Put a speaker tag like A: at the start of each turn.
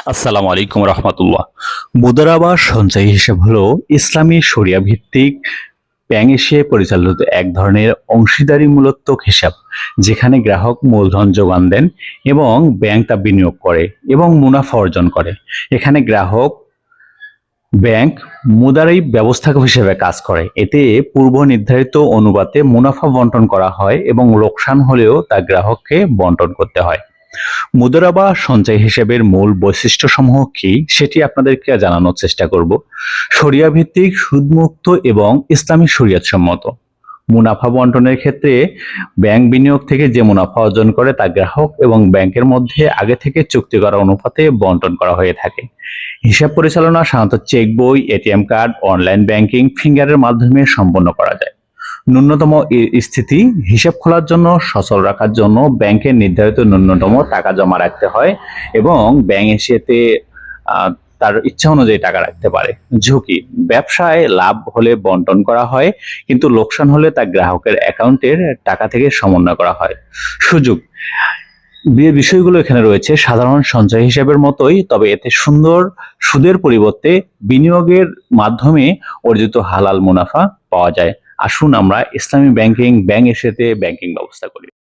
A: আসসালামু আলাইকুম রহমতুল্লাহ। মুদারাবা সঞ্চয় হিসাব হলো ইসলামী শরিয়া ভিত্তিক ব্যাংক হিসেবে পরিচালিত এক ধরনের অংশীদারিমূলক হিসাব, যেখানে গ্রাহক মূলধন যোগান দেন এবং ব্যাংক তা বিনিয়োগ করে এবং মুনাফা অর্জন করে। এখানে গ্রাহক ব্যাংক মুদ্রাই ব্যবস্থাপক হিসেবে কাজ করে। এতে পূর্ব নির্ধারিত অনুপাতে মুনাফা বন্টন করা হয় এবং লোকসান হলেও তা গ্রাহককে বন্টন করতে হয়। মুদারাবা সঞ্চয় হিসেবের মূল বৈশিষ্ট্যসমূহ কি সেটি আপনাদেরকে জানানোর চেষ্টা করব। শরিয়া ভিত্তিক, সুদমুক্ত এবং ইসলামী শরিয়ত সম্মত। মুনাফা বন্টনের ক্ষেত্রে ব্যাংক বিনিয়োগ থেকে যে মুনাফা অর্জন করে তা গ্রাহক এবং ব্যাংকের মধ্যে আগে থেকে চুক্তি করা অনুপাতে বন্টন করা হয়ে থাকে। হিসাব পরিচালনা সাধারণত চেক বই, এটিএম কার্ড, অনলাইন ব্যাংকিং, ফিঙ্গারের মাধ্যমে সম্পন্ন করা যায়। ন্যূনতম স্থিতি হিসাব খোলার জন্য, সচল রাখার জন্য ব্যাংকের নির্ধারিত ন্যূনতম টাকা জমা রাখতে হয় এবং ব্যাংক এসেতে তার ইচ্ছা অনুযায়ী টাকা রাখতে পারে। ঝুঁকি: ব্যবসায় লাভ হলে বন্টন করা হয়, কিন্তু লোকসান হলে তা গ্রাহকের অ্যাকাউন্টের টাকা থেকে সমন্বয় করা হয়। সুযোগ: বিষয়গুলো এখানে রয়েছে সাধারণ সঞ্চয় হিসাবের মতোই, তবে এতে সুদের পরিবর্তে বিনিয়োগের মাধ্যমে অর্জিত হালাল মুনাফা পাওয়া যায়। আসুন আমরা ইসলামী ব্যাংক এশিয়াতে ব্যাংকিং ব্যবস্থা করি।